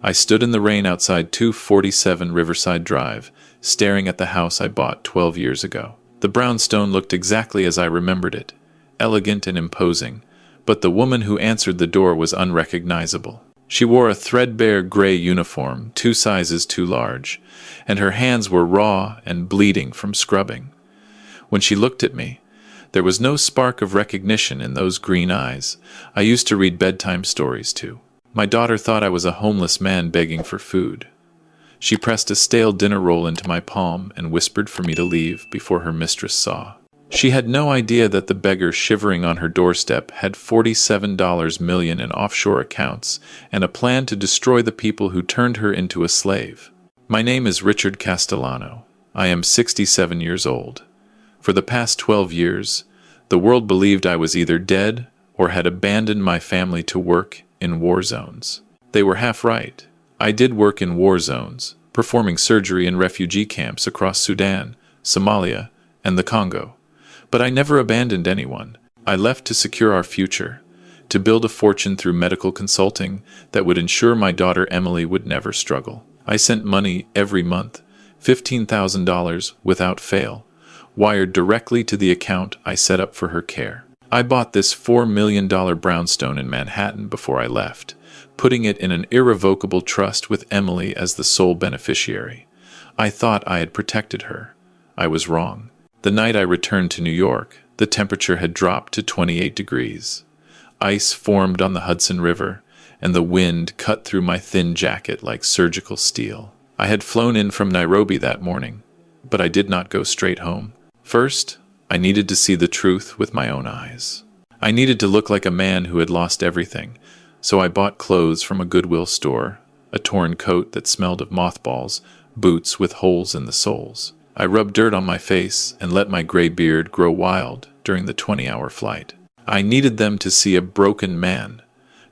I stood in the rain outside 247 Riverside Drive, staring at the house I bought 12 years ago. The brownstone looked exactly as I remembered it, elegant and imposing, but the woman who answered the door was unrecognizable. She wore a threadbare gray uniform, 2 sizes too large, and her hands were raw and bleeding from scrubbing. When she looked at me, there was no spark of recognition in those green eyes I used to read bedtime stories to. My daughter thought I was a homeless man begging for food. She pressed a stale dinner roll into my palm and whispered for me to leave before her mistress saw. She had no idea that the beggar shivering on her doorstep had $47 million in offshore accounts and a plan to destroy the people who turned her into a slave. My name is Richard Castellano. I am 67 years old. For the past 12 years, the world believed I was either dead or had abandoned my family to work in war zones. They were half right. I did work in war zones, performing surgery in refugee camps across Sudan, Somalia, and the Congo. But I never abandoned anyone. I left to secure our future, to build a fortune through medical consulting that would ensure my daughter Emily would never struggle. I sent money every month, $15,000 without fail, wired directly to the account I set up for her care. I bought this $4 million brownstone in Manhattan before I left, putting it in an irrevocable trust with Emily as the sole beneficiary. I thought I had protected her. I was wrong. The night I returned to New York, the temperature had dropped to 28 degrees. Ice formed on the Hudson River, and the wind cut through my thin jacket like surgical steel. I had flown in from Nairobi that morning, but I did not go straight home. First, I needed to see the truth with my own eyes. I needed to look like a man who had lost everything, so I bought clothes from a Goodwill store, a torn coat that smelled of mothballs, boots with holes in the soles. I rubbed dirt on my face and let my gray beard grow wild during the 20-hour flight. I needed them to see a broken man,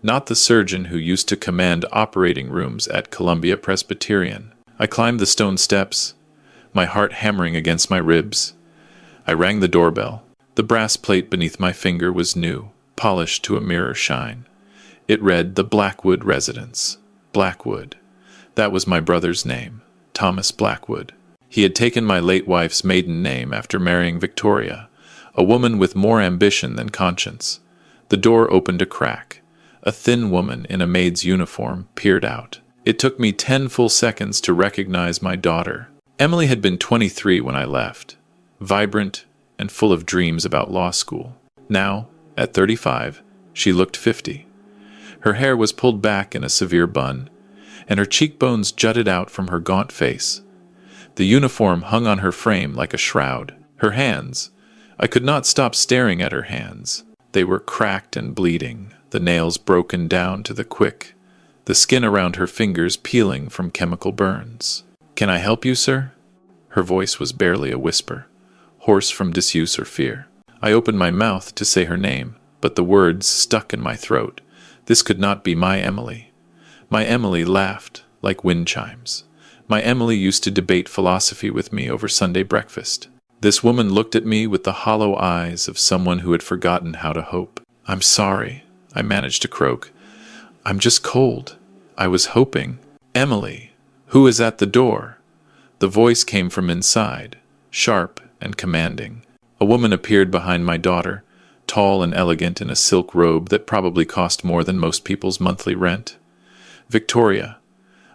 not the surgeon who used to command operating rooms at Columbia Presbyterian. I climbed the stone steps, my heart hammering against my ribs. I rang the doorbell. The brass plate beneath my finger was new, polished to a mirror shine. It read the Blackwood Residence. Blackwood. That was my brother's name, Thomas Blackwood. He had taken my late wife's maiden name after marrying Victoria, a woman with more ambition than conscience. The door opened a crack. A thin woman in a maid's uniform peered out. It took me 10 full seconds to recognize my daughter. Emily had been 23 when I left, vibrant and full of dreams about law school. Now, at 35, she looked 50. Her hair was pulled back in a severe bun, and her cheekbones jutted out from her gaunt face. The uniform hung on her frame like a shroud. Her hands, I could not stop staring at her hands. They were cracked and bleeding, the nails broken down to the quick, the skin around her fingers peeling from chemical burns. "Can I help you, sir?" Her voice was barely a whisper, hoarse from disuse or fear. I opened my mouth to say her name, but the words stuck in my throat. This could not be my Emily. My Emily laughed like wind chimes. My Emily used to debate philosophy with me over Sunday breakfast. This woman looked at me with the hollow eyes of someone who had forgotten how to hope. "I'm sorry," I managed to croak. "I'm just cold. I was hoping." "Emily, who is at the door?" The voice came from inside, sharp and commanding. A woman appeared behind my daughter, tall and elegant in a silk robe that probably cost more than most people's monthly rent. Victoria.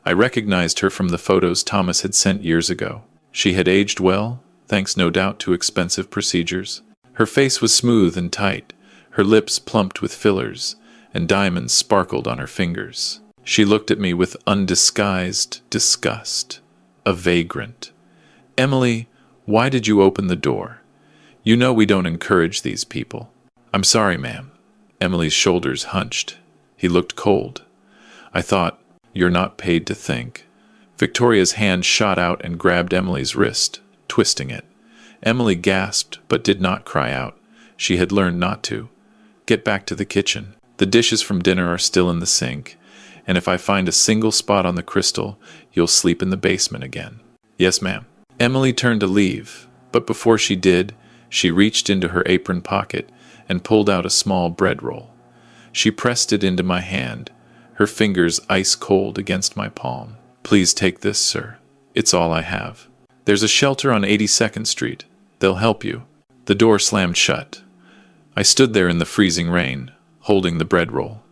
I recognized her from the photos Thomas had sent years ago. She had aged well, thanks no doubt to expensive procedures. Her face was smooth and tight, her lips plumped with fillers, and diamonds sparkled on her fingers. She looked at me with undisguised disgust. A vagrant. "Emily, why did you open the door? You know we don't encourage these people." "I'm sorry, ma'am." Emily's shoulders hunched. He looked cold. I thought, "You're not paid to think." Victoria's hand shot out and grabbed Emily's wrist, twisting it. Emily gasped but did not cry out. She had learned not to. "Get back to the kitchen. The dishes from dinner are still in the sink, and if I find a single spot on the crystal, you'll sleep in the basement again." "Yes, ma'am." Emily turned to leave, but before she did, she reached into her apron pocket and pulled out a small bread roll. She pressed it into my hand, her fingers ice cold against my palm. "Please take this, sir. It's all I have. There's a shelter on 82nd Street. They'll help you." The door slammed shut. I stood there in the freezing rain, holding the bread roll.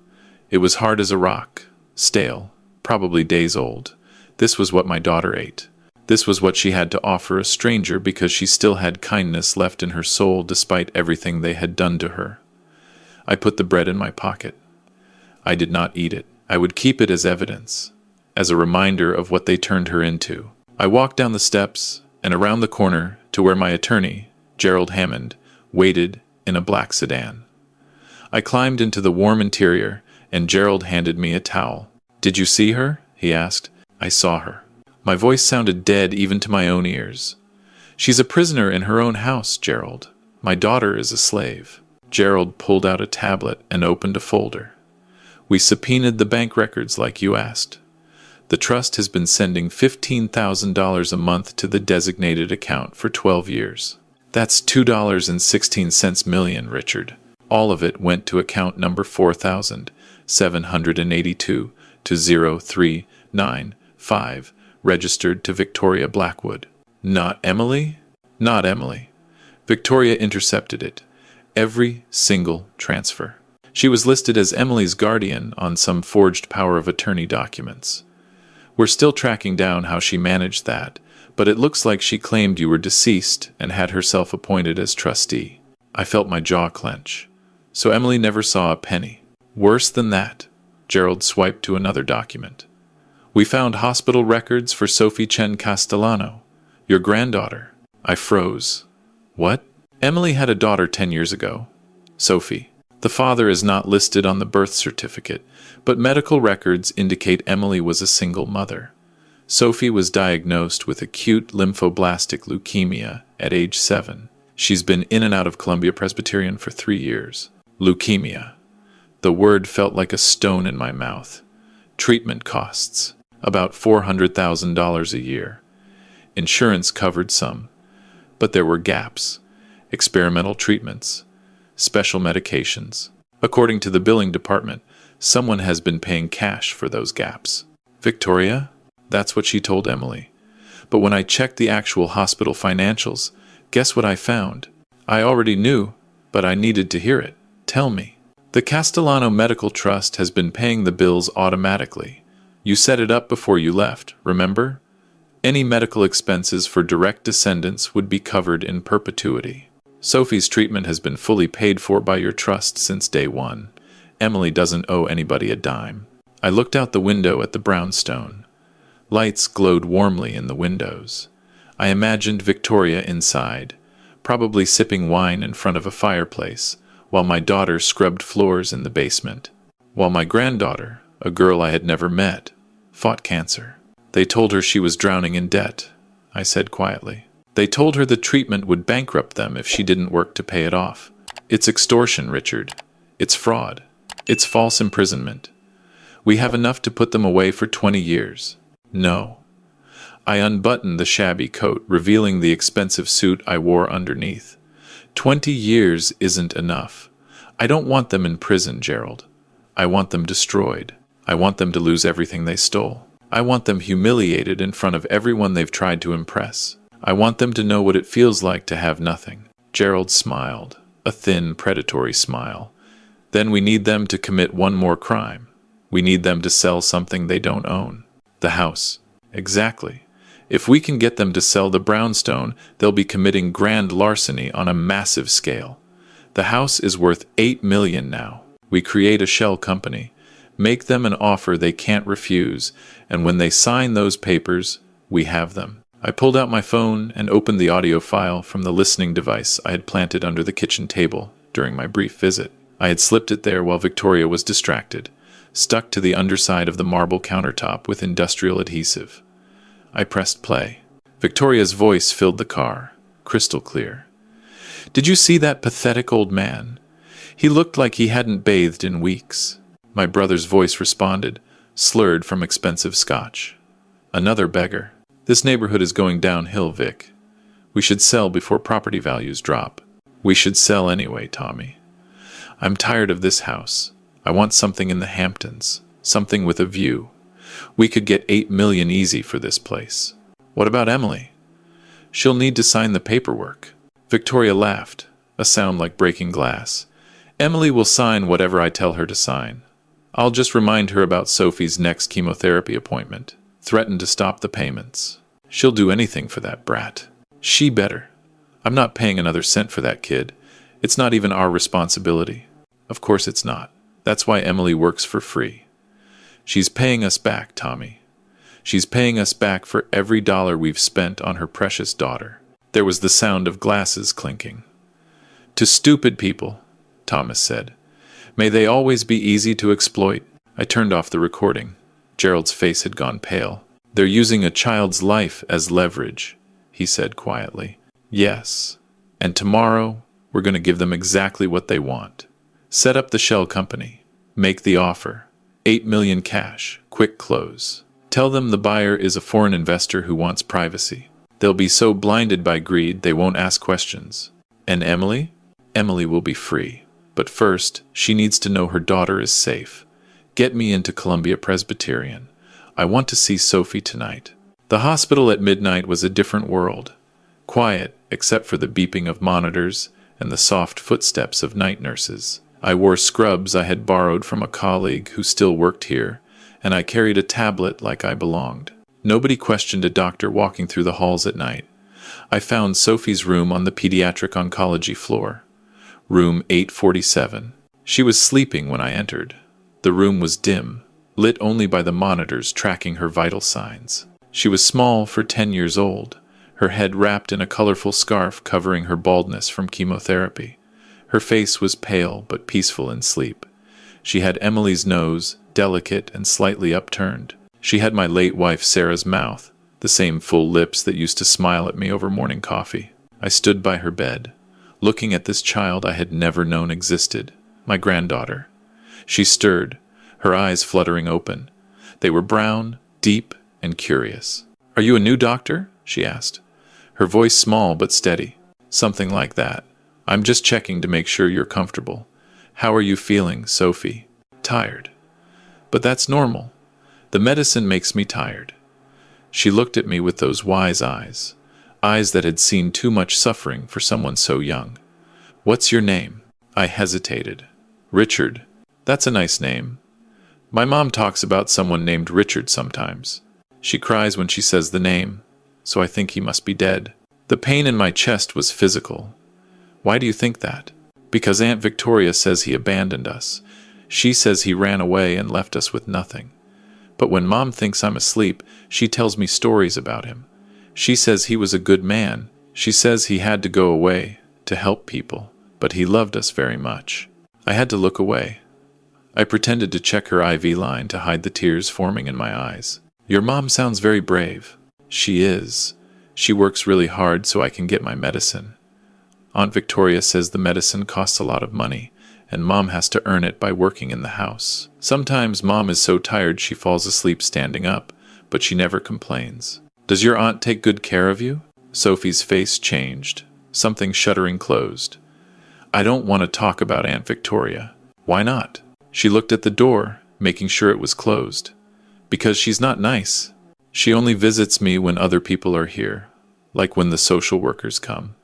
It was hard as a rock, stale, probably days old. This was what my daughter ate. This was what she had to offer a stranger because she still had kindness left in her soul despite everything they had done to her. I put the bread in my pocket. I did not eat it. I would keep it as evidence, as a reminder of what they turned her into. I walked down the steps and around the corner to where my attorney, Gerald Hammond, waited in a black sedan. I climbed into the warm interior, and Gerald handed me a towel. "Did you see her?" he asked. "I saw her." My voice sounded dead even to my own ears. "She's a prisoner in her own house, Gerald. My daughter is a slave." Gerald pulled out a tablet and opened a folder. "We subpoenaed the bank records like you asked. The trust has been sending $15,000 a month to the designated account for 12 years. That's $2.16 million, Richard. All of it went to account number 4782 to 0395, registered to Victoria Blackwood." "Not Emily?" "Not Emily. Victoria intercepted it. Every single transfer. She was listed as Emily's guardian on some forged power of attorney documents. We're still tracking down how she managed that, but it looks like she claimed you were deceased and had herself appointed as trustee." I felt my jaw clench. So Emily never saw a penny. Worse than that. Gerald swiped to another document. "We found hospital records for Sophie Chen Castellano, your granddaughter." I froze. "What?" "Emily had a daughter 10 years ago. Sophie. The father is not listed on the birth certificate, but medical records indicate Emily was a single mother. Sophie was diagnosed with acute lymphoblastic leukemia at age 7. She's been in and out of Columbia Presbyterian for 3 years. Leukemia. The word felt like a stone in my mouth. Treatment costs. About $400,000 a year. Insurance covered some. But there were gaps. Experimental treatments. Special medications. According to the billing department, someone has been paying cash for those gaps." "Victoria?" That's what she told Emily. But when I checked the actual hospital financials, guess what I found? I already knew, but I needed to hear it. "Tell me." "The Castellano Medical Trust has been paying the bills automatically. You set it up before you left, remember? Any medical expenses for direct descendants would be covered in perpetuity. Sophie's treatment has been fully paid for by your trust since day one. Emily doesn't owe anybody a dime." I looked out the window at the brownstone. Lights glowed warmly in the windows. I imagined Victoria inside, probably sipping wine in front of a fireplace, while my daughter scrubbed floors in the basement. While my granddaughter, a girl I had never met, fought cancer. "They told her she was drowning in debt," I said quietly. "They told her the treatment would bankrupt them if she didn't work to pay it off. It's extortion, Richard. It's fraud. It's false imprisonment. We have enough to put them away for 20 years. No." I unbuttoned the shabby coat, revealing the expensive suit I wore underneath. 20 years isn't enough. I don't want them in prison, Gerald. I want them destroyed. I want them to lose everything they stole. I want them humiliated in front of everyone they've tried to impress. I want them to know what it feels like to have nothing. Gerald smiled, a thin, predatory smile. "Then we need them to commit one more crime. We need them to sell something they don't own. The house." "Exactly. If we can get them to sell the brownstone, they'll be committing grand larceny on a massive scale. The house is worth $8 million now. We create a shell company, make them an offer they can't refuse, and when they sign those papers, we have them." I pulled out my phone and opened the audio file from the listening device I had planted under the kitchen table during my brief visit. I had slipped it there while Victoria was distracted, stuck to the underside of the marble countertop with industrial adhesive. I pressed play. Victoria's voice filled the car, crystal clear. "Did you see that pathetic old man? He looked like he hadn't bathed in weeks." My brother's voice responded, slurred from expensive scotch. "Another beggar. This neighborhood is going downhill, Vic. We should sell before property values drop." "We should sell anyway, Tommy. I'm tired of this house. I want something in the Hamptons. something with a view. We could get 8 million easy for this place. What about Emily? She'll need to sign the paperwork. Victoria laughed, a sound like breaking glass. Emily will sign whatever I tell her to sign. I'll just remind her about Sophie's next chemotherapy appointment. Threaten to stop the payments. She'll do anything for that brat. She better. I'm not paying another cent for that kid. It's not even our responsibility. Of course it's not. That's why Emily works for free. She's paying us back, Tommy. She's paying us back for every dollar we've spent on her precious daughter. There was the sound of glasses clinking. To stupid people, Thomas said. May they always be easy to exploit. I turned off the recording. Gerald's face had gone pale. They're using a child's life as leverage, he said quietly. Yes. And tomorrow, we're going to give them exactly what they want. Set up the shell company. Make the offer. 8 million cash. Quick close. Tell them the buyer is a foreign investor who wants privacy. They'll be so blinded by greed they won't ask questions. And Emily? Emily will be free. But first, she needs to know her daughter is safe. Get me into Columbia Presbyterian. I want to see Sophie tonight. The hospital at midnight was a different world. Quiet, except for the beeping of monitors and the soft footsteps of night nurses. I wore scrubs I had borrowed from a colleague who still worked here, and I carried a tablet like I belonged. Nobody questioned a doctor walking through the halls at night. I found Sophie's room on the pediatric oncology floor. Room 847. She was sleeping when I entered. The room was dim, lit only by the monitors tracking her vital signs. She was small for 10 years old, her head wrapped in a colorful scarf covering her baldness from chemotherapy. Her face was pale but peaceful in sleep. She had Emily's nose, delicate and slightly upturned. She had my late wife Sarah's mouth, the same full lips that used to smile at me over morning coffee. I stood by her bed, looking at this child I had never known existed, my granddaughter. She stirred, her eyes fluttering open. They were brown, deep, and curious. "Are you a new doctor?" she asked. Her voice small but steady. "Something like that. I'm just checking to make sure you're comfortable. How are you feeling, Sophie?" "Tired." "But that's normal. The medicine makes me tired." She looked at me with those wise eyes, eyes that had seen too much suffering for someone so young. "What's your name?" I hesitated. "Richard. That's a nice name. My mom talks about someone named Richard sometimes. She cries when she says the name, so I think he must be dead." The pain in my chest was physical. "Why do you think that?" "Because Aunt Victoria says he abandoned us. She says he ran away and left us with nothing. But when Mom thinks I'm asleep, she tells me stories about him. She says he was a good man. She says he had to go away to help people, but he loved us very much." I had to look away. I pretended to check her IV line to hide the tears forming in my eyes. "Your mom sounds very brave." "She is. She works really hard so I can get my medicine. Aunt Victoria says the medicine costs a lot of money, and Mom has to earn it by working in the house. Sometimes Mom is so tired she falls asleep standing up, but she never complains." "Does your aunt take good care of you?" Sophie's face changed. Something shuddering closed. "I don't want to talk about Aunt Victoria." "Why not?" She looked at the door, making sure it was closed. "Because she's not nice. She only visits me when other people are here, like when the social workers come.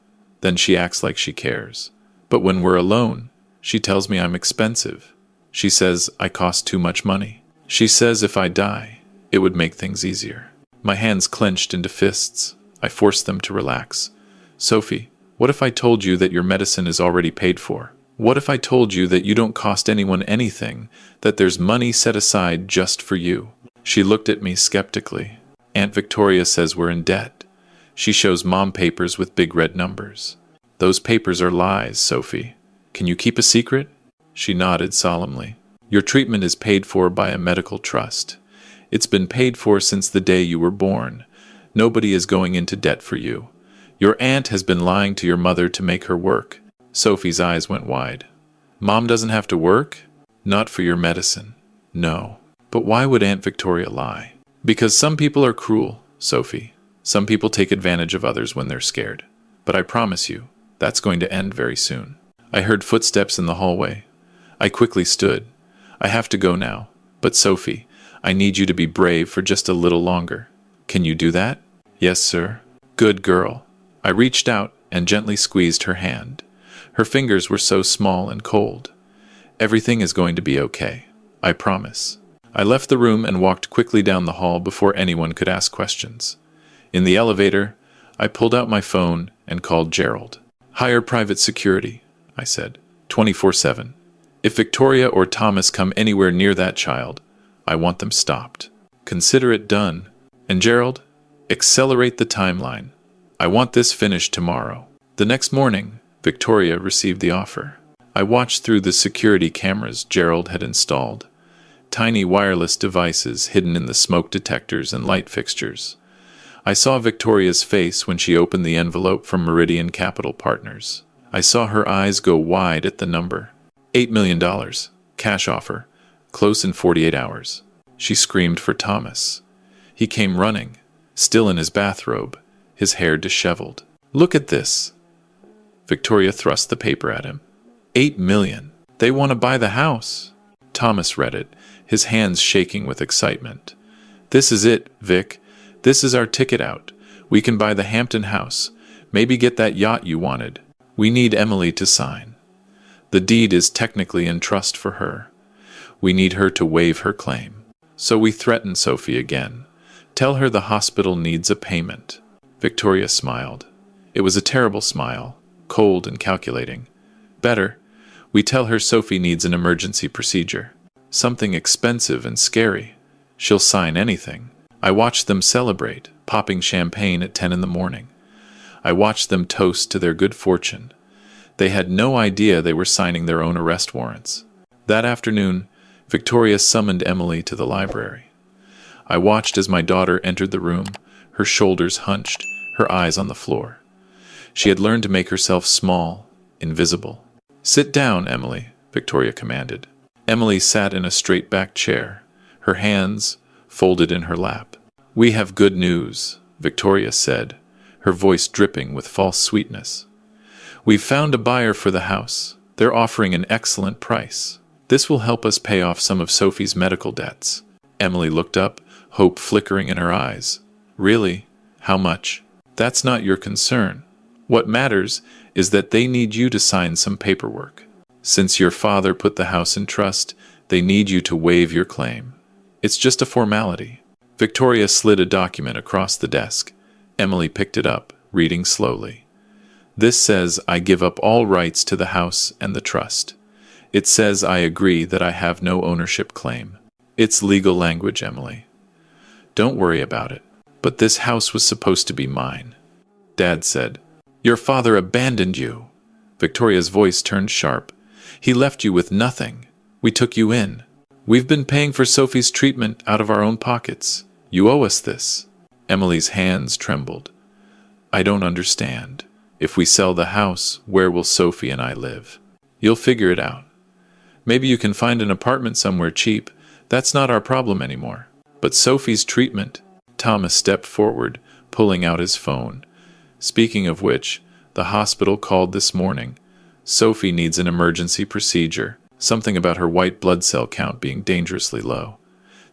Then she acts like she cares. But when we're alone, she tells me I'm expensive. She says I cost too much money. She says if I die, it would make things easier." My hands clenched into fists. I forced them to relax. "Sophie, what if I told you that your medicine is already paid for? What if I told you that you don't cost anyone anything, that there's money set aside just for you?" She looked at me skeptically. "Aunt Victoria says we're in debt. She shows Mom papers with big red numbers." "Those papers are lies, Sophie. Can you keep a secret?" She nodded solemnly. "Your treatment is paid for by a medical trust. It's been paid for since the day you were born. Nobody is going into debt for you. Your aunt has been lying to your mother to make her work." Sophie's eyes went wide. "Mom doesn't have to work?" "Not for your medicine. No. But why would Aunt Victoria lie?" "Because some people are cruel, Sophie. Some people take advantage of others when they're scared. But I promise you, that's going to end very soon." I heard footsteps in the hallway. I quickly stood. "I have to go now. But Sophie, I need you to be brave for just a little longer. Can you do that? Yes, sir. Good girl. I reached out and gently squeezed her hand. Her fingers were so small and cold. Everything is going to be okay. I promise. I left the room and walked quickly down the hall before anyone could ask questions. In the elevator, I pulled out my phone and called Gerald. Hire private security, I said, 24/7. If Victoria or Thomas come anywhere near that child, I want them stopped. Consider it done. And Gerald, accelerate the timeline. I want this finished tomorrow. The next morning, Victoria received the offer. I watched through the security cameras Gerald had installed. Tiny wireless devices hidden in the smoke detectors and light fixtures. I saw Victoria's face when she opened the envelope from Meridian Capital Partners. I saw her eyes go wide at the number. $8 million. Cash offer. Close in 48 hours. She screamed for Thomas. He came running, still in his bathrobe, his hair disheveled. Look at this. Victoria thrust the paper at him. $8 million. They want to buy the house. Thomas read it, his hands shaking with excitement. This is it, Vic. This is our ticket out. We can buy the Hampton house. Maybe get that yacht you wanted. We need Emily to sign. The deed is technically in trust for her. We need her to waive her claim. So we threaten Sophie again. Tell her the hospital needs a payment. Victoria smiled. It was a terrible smile, cold and calculating. Better, we tell her Sophie needs an emergency procedure. Something expensive and scary. She'll sign anything. I watched them celebrate, popping champagne at 10 in the morning. I watched them toast to their good fortune. They had no idea they were signing their own arrest warrants. That afternoon, Victoria summoned Emily to the library. I watched as my daughter entered the room, her shoulders hunched, her eyes on the floor. She had learned to make herself small, invisible. Sit down, Emily, Victoria commanded. Emily sat in a straight-backed chair, her hands folded in her lap. We have good news, Victoria said, her voice dripping with false sweetness. We've found a buyer for the house. They're offering an excellent price. This will help us pay off some of Sophie's medical debts. Emily looked up, hope flickering in her eyes. Really? How much? That's not your concern. What matters is that they need you to sign some paperwork. Since your father put the house in trust, they need you to waive your claim. It's just a formality. Victoria slid a document across the desk. Emily picked it up, reading slowly. This says I give up all rights to the house and the trust. It says I agree that I have no ownership claim. It's legal language, Emily. Don't worry about it. But this house was supposed to be mine. Dad said, Your father abandoned you. Victoria's voice turned sharp. He left you with nothing. We took you in. We've been paying for Sophie's treatment out of our own pockets. You owe us this. Emily's hands trembled. I don't understand. If we sell the house, where will Sophie and I live? You'll figure it out. Maybe you can find an apartment somewhere cheap. That's not our problem anymore. But Sophie's treatment. Thomas stepped forward, pulling out his phone. Speaking of which, the hospital called this morning. Sophie needs an emergency procedure. Something about her white blood cell count being dangerously low.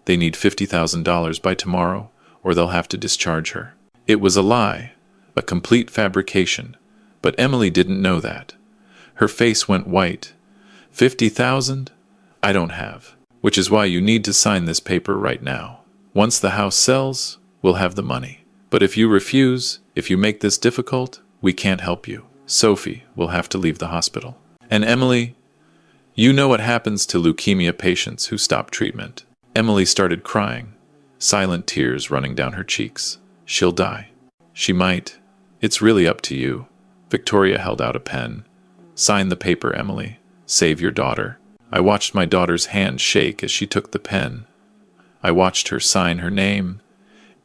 They need $50,000 by tomorrow, or they'll have to discharge her. It was a lie, a complete fabrication, but Emily didn't know that. Her face went white. 50,000? I don't have, which is why you need to sign this paper right now. Once the house sells, we'll have the money. But if you refuse, if you make this difficult, we can't help you. Sophie will have to leave the hospital. And Emily, you know what happens to leukemia patients who stop treatment. Emily started crying, silent tears running down her cheeks. She'll die. She might. It's really up to you. Victoria held out a pen. Sign the paper, Emily. Save your daughter. I watched my daughter's hand shake as she took the pen. I watched her sign her name,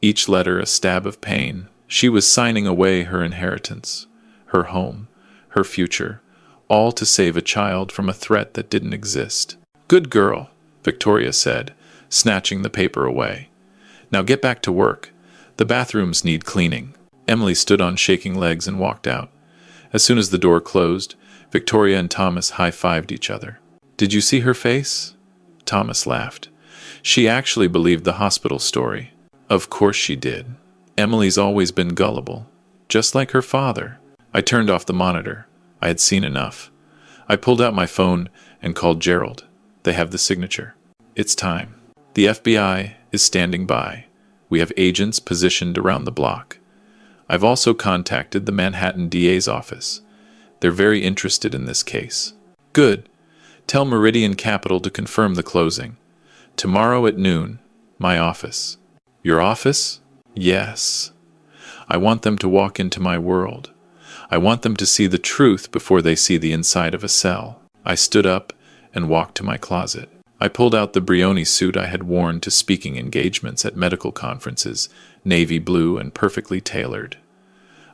each letter a stab of pain. She was signing away her inheritance, her home, her future, all to save a child from a threat that didn't exist. Good girl, Victoria said, snatching the paper away. Now get back to work. The bathrooms need cleaning. Emily stood on shaking legs and walked out. As soon as the door closed, Victoria and Thomas high-fived each other. Did you see her face? Thomas laughed. She actually believed the hospital story. Of course she did. Emily's always been gullible, just like her father. I turned off the monitor. I had seen enough. I pulled out my phone and called Gerald. They have the signature. It's time. The FBI is standing by. We have agents positioned around the block. I've also contacted the Manhattan DA's office. They're very interested in this case. Good. Tell Meridian Capital to confirm the closing. Tomorrow at noon, my office. Your office? Yes. I want them to walk into my world. I want them to see the truth before they see the inside of a cell. I stood up and walked to my closet. I pulled out the Brioni suit I had worn to speaking engagements at medical conferences, navy blue and perfectly tailored.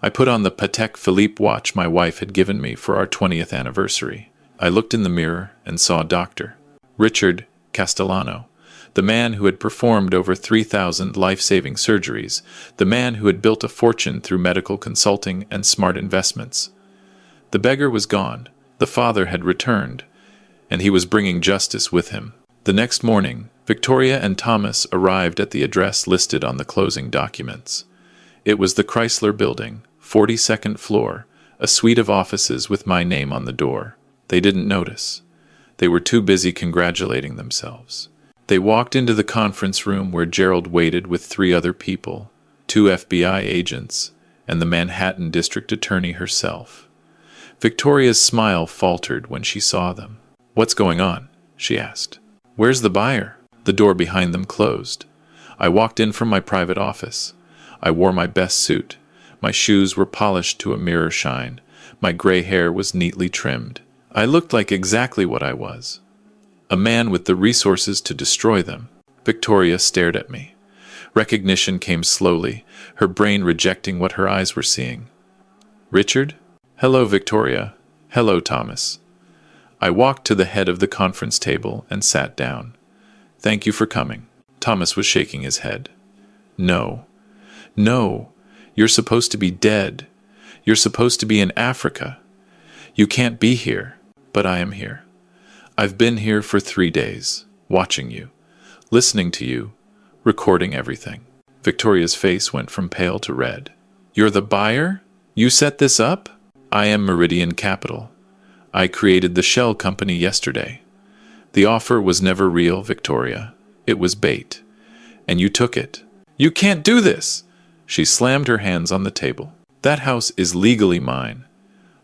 I put on the Patek Philippe watch my wife had given me for our 20th anniversary. I looked in the mirror and saw Dr. Richard Castellano, the man who had performed over 3,000 life-saving surgeries, the man who had built a fortune through medical consulting and smart investments. The beggar was gone, the father had returned, and he was bringing justice with him. The next morning, Victoria and Thomas arrived at the address listed on the closing documents. It was the Chrysler Building, 42nd floor, a suite of offices with my name on the door. They didn't notice. They were too busy congratulating themselves. They walked into the conference room where Gerald waited with 3 other people, 2 FBI agents, and the Manhattan District Attorney herself. Victoria's smile faltered when she saw them. "What's going on?" she asked. "Where's the buyer?" The door behind them closed. I walked in from my private office. I wore my best suit. My shoes were polished to a mirror shine. My gray hair was neatly trimmed. I looked like exactly what I was. A man with the resources to destroy them. Victoria stared at me. Recognition came slowly, her brain rejecting what her eyes were seeing. "Richard?" "Hello, Victoria. Hello, Thomas." I walked to the head of the conference table and sat down. "Thank you for coming." Thomas was shaking his head. "No. No. You're supposed to be dead. You're supposed to be in Africa. You can't be here, but I am here. I've been here for 3 days, watching you, listening to you, recording everything." Victoria's face went from pale to red. "You're the buyer? You set this up?" "I am Meridian Capital. I created the shell company yesterday. The offer was never real, Victoria. It was bait. And you took it." "You can't do this!" She slammed her hands on the table. "That house is legally mine.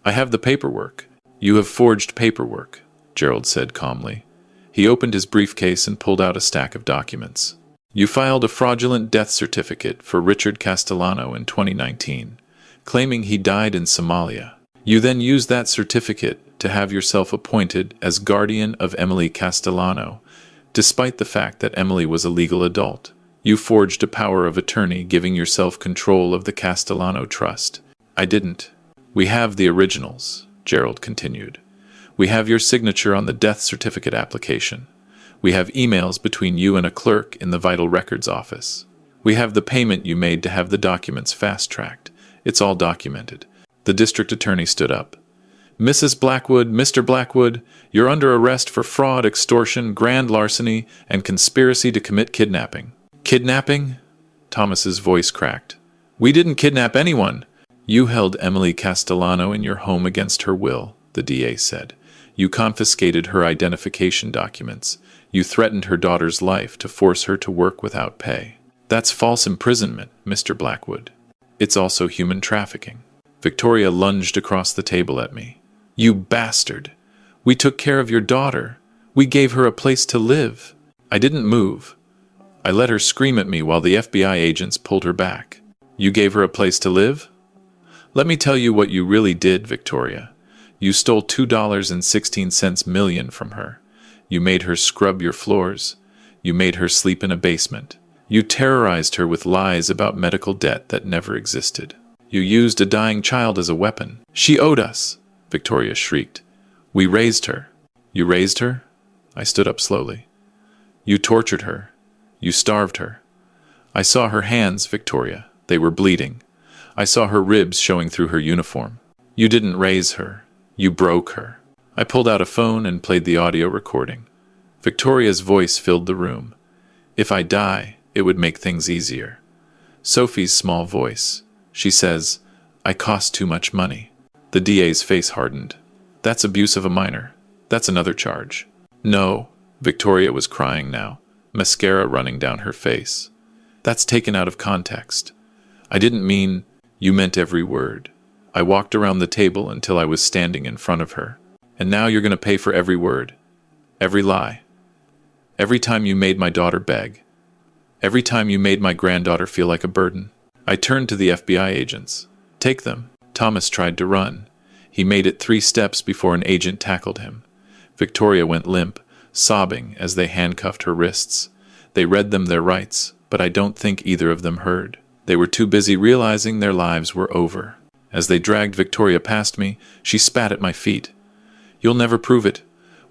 I have the paperwork." "You have forged paperwork," Gerald said calmly. He opened his briefcase and pulled out a stack of documents. "You filed a fraudulent death certificate for Richard Castellano in 2019, claiming he died in Somalia. You then used that certificate to have yourself appointed as guardian of Emily Castellano, despite the fact that Emily was a legal adult. You forged a power of attorney giving yourself control of the Castellano Trust. I didn't. We have the originals," Gerald continued. "We have your signature on the death certificate application. We have emails between you and a clerk in the Vital Records office. We have the payment you made to have the documents fast-tracked. It's all documented." The district attorney stood up. "Mrs. Blackwood, Mr. Blackwood, you're under arrest for fraud, extortion, grand larceny, and conspiracy to commit kidnapping." "Kidnapping?" Thomas's voice cracked. "We didn't kidnap anyone." "You held Emily Castellano in your home against her will," the DA said. "You confiscated her identification documents. You threatened her daughter's life to force her to work without pay. That's false imprisonment, Mr. Blackwood. It's also human trafficking." Victoria lunged across the table at me. "You bastard! We took care of your daughter. We gave her a place to live." I didn't move. I let her scream at me while the FBI agents pulled her back. "You gave her a place to live?" "Let me tell you what you really did, Victoria. You stole $2.16 million from her. You made her scrub your floors. You made her sleep in a basement. You terrorized her with lies about medical debt that never existed. You used a dying child as a weapon. She owed us," Victoria shrieked. "We raised her." "You raised her?" I stood up slowly. "You tortured her. You starved her. I saw her hands, Victoria. They were bleeding. I saw her ribs showing through her uniform. You didn't raise her. You broke her." I pulled out a phone and played the audio recording. Victoria's voice filled the room. If I die, it would make things easier. Sophie's small voice. She says, I cost too much money. The DA's face hardened. That's abuse of a minor. That's another charge. No, Victoria was crying now, mascara running down her face. That's taken out of context. I didn't mean, you meant every word. I walked around the table until I was standing in front of her. And now you're going to pay for every word, every lie. Every time you made my daughter beg. Every time you made my granddaughter feel like a burden. I turned to the FBI agents. Take them. Thomas tried to run. He made it 3 steps before an agent tackled him. Victoria went limp, sobbing as they handcuffed her wrists. They read them their rights, but I don't think either of them heard. They were too busy realizing their lives were over. As they dragged Victoria past me, she spat at my feet. You'll never prove it.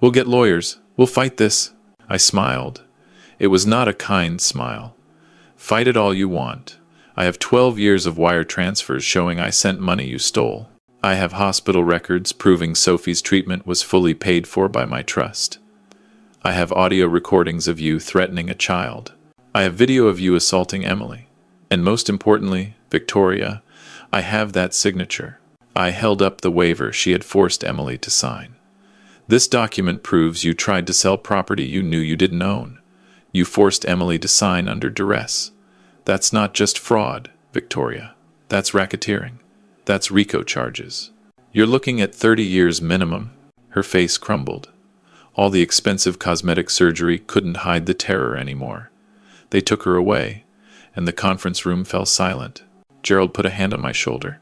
We'll get lawyers. We'll fight this. I smiled. It was not a kind smile. Fight it all you want. I have 12 years of wire transfers showing I sent money you stole. I have hospital records proving Sophie's treatment was fully paid for by my trust. I have audio recordings of you threatening a child. I have video of you assaulting Emily. And most importantly, Victoria, I have that signature. I held up the waiver she had forced Emily to sign. This document proves you tried to sell property you knew you didn't own. You forced Emily to sign under duress. That's not just fraud, Victoria. That's racketeering. That's RICO charges. You're looking at 30 years minimum. Her face crumbled. All the expensive cosmetic surgery couldn't hide the terror anymore. They took her away, and the conference room fell silent. Gerald put a hand on my shoulder.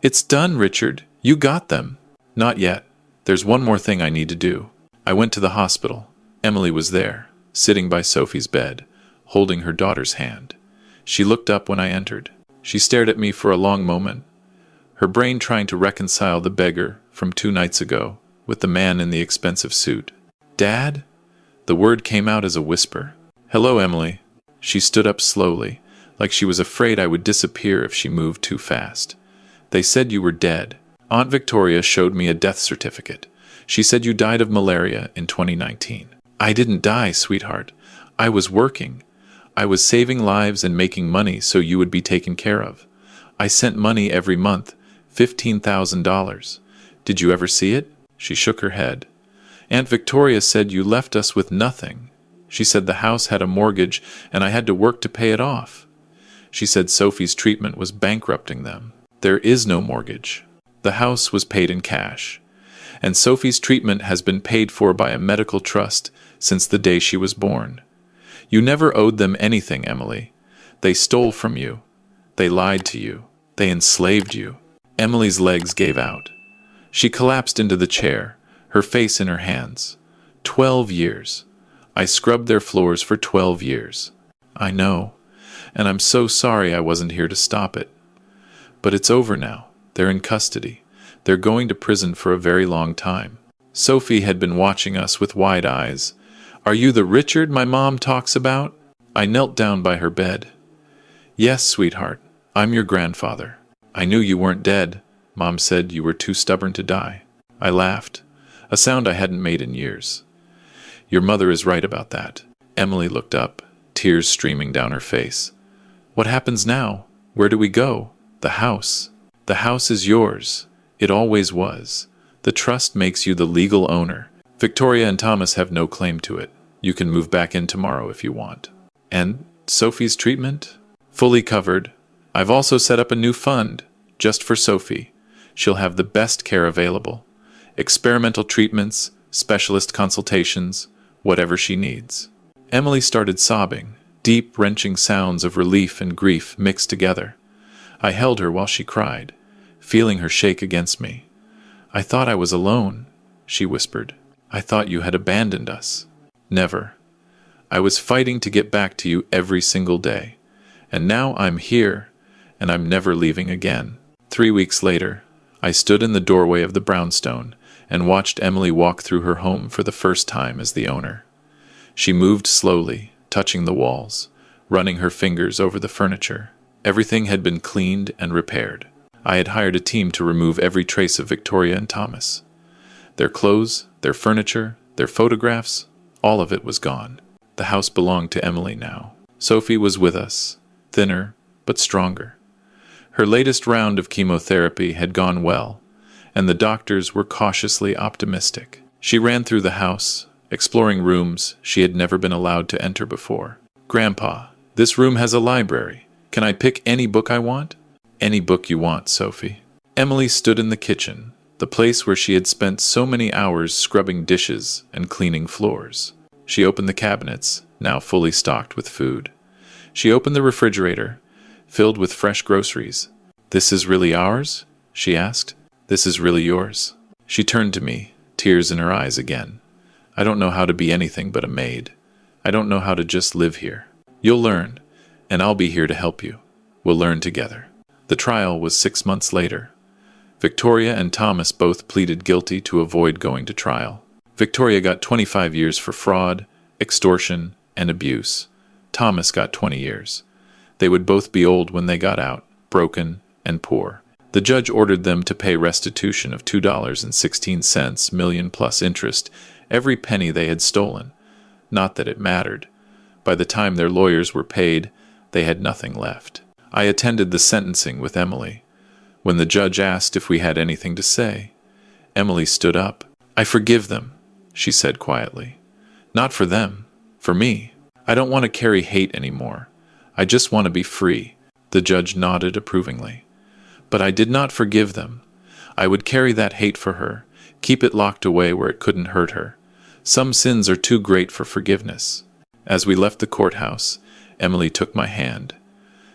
It's done, Richard. You got them. Not yet. There's one more thing I need to do. I went to the hospital. Emily was there, sitting by Sophie's bed, holding her daughter's hand. She looked up when I entered. She stared at me for a long moment, her brain trying to reconcile the beggar from 2 nights ago with the man in the expensive suit. Dad? The word came out as a whisper. Hello, Emily. She stood up slowly, like she was afraid I would disappear if she moved too fast. They said you were dead. Aunt Victoria showed me a death certificate. She said you died of malaria in 2019. I didn't die, sweetheart. I was working. I was saving lives and making money so you would be taken care of. I sent money every month, $15,000. Did you ever see it? She shook her head. Aunt Victoria said you left us with nothing. She said the house had a mortgage and I had to work to pay it off. She said Sophie's treatment was bankrupting them. There is no mortgage. The house was paid in cash. And Sophie's treatment has been paid for by a medical trust since the day she was born. You never owed them anything, Emily. They stole from you. They lied to you. They enslaved you. Emily's legs gave out. She collapsed into the chair, her face in her hands. 12 years. I scrubbed their floors for 12 years. I know, and I'm so sorry I wasn't here to stop it. But it's over now. They're in custody. They're going to prison for a very long time. Sophie had been watching us with wide eyes. Are you the Richard my mom talks about? I knelt down by her bed. Yes, sweetheart, I'm your grandfather. I knew you weren't dead. Mom said you were too stubborn to die. I laughed, a sound I hadn't made in years. Your mother is right about that. Emily looked up, tears streaming down her face. What happens now? Where do we go? The house. The house is yours. It always was. The trust makes you the legal owner. Victoria and Thomas have no claim to it. You can move back in tomorrow if you want. And Sophie's treatment? Fully covered. I've also set up a new fund, just for Sophie. She'll have the best care available. Experimental treatments, specialist consultations, whatever she needs. Emily started sobbing, deep, wrenching sounds of relief and grief mixed together. I held her while she cried, feeling her shake against me. I thought I was alone, she whispered. I thought you had abandoned us. Never. I was fighting to get back to you every single day. And now I'm here, and I'm never leaving again. 3 weeks later, I stood in the doorway of the brownstone and watched Emily walk through her home for the first time as the owner. She moved slowly, touching the walls, running her fingers over the furniture. Everything had been cleaned and repaired. I had hired a team to remove every trace of Victoria and Thomas. Their clothes, their furniture, their photographs, all of it was gone. The house belonged to Emily now. Sophie was with us, thinner but stronger. Her latest round of chemotherapy had gone well, and the doctors were cautiously optimistic. She ran through the house, exploring rooms she had never been allowed to enter before. "Grandpa, this room has a library. Can I pick any book I want?" "Any book you want, Sophie." Emily stood in the kitchen, the place where she had spent so many hours scrubbing dishes and cleaning floors. She opened the cabinets, now fully stocked with food. She opened the refrigerator, filled with fresh groceries. "This is really ours?" she asked. "This is really yours?" She turned to me, tears in her eyes again. "I don't know how to be anything but a maid. I don't know how to just live here. You'll learn, and I'll be here to help you. We'll learn together." The trial was 6 months later. Victoria and Thomas both pleaded guilty to avoid going to trial. Victoria got 25 years for fraud, extortion, and abuse. Thomas got 20 years. They would both be old when they got out, broken and poor. The judge ordered them to pay restitution of $2.16 million plus interest, every penny they had stolen. Not that it mattered. By the time their lawyers were paid, they had nothing left. I attended the sentencing with Emily. When the judge asked if we had anything to say, Emily stood up. "I forgive them," she said quietly. "Not for them, for me. I don't want to carry hate anymore. I just want to be free." The judge nodded approvingly. "But I did not forgive them. I would carry that hate for her, keep it locked away where it couldn't hurt her. Some sins are too great for forgiveness." As we left the courthouse, Emily took my hand.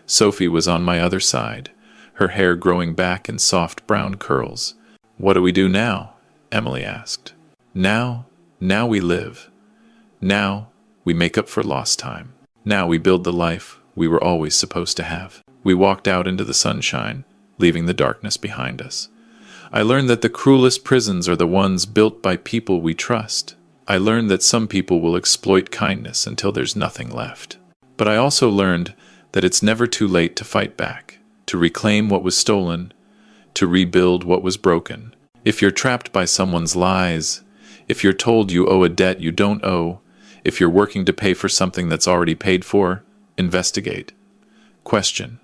Sophie was on my other side, her hair growing back in soft brown curls. "What do we do now?" Emily asked. Now we live. Now we make up for lost time. Now we build the life we were always supposed to have." We walked out into the sunshine, leaving the darkness behind us. I learned that the cruelest prisons are the ones built by people we trust. I learned that some people will exploit kindness until there's nothing left. But I also learned that it's never too late to fight back, to reclaim what was stolen, to rebuild what was broken. If you're trapped by someone's lies, if you're told you owe a debt you don't owe, if you're working to pay for something that's already paid for, investigate. Question.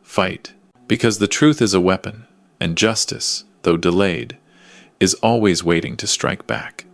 Fight. Because the truth is a weapon, and justice, though delayed, is always waiting to strike back.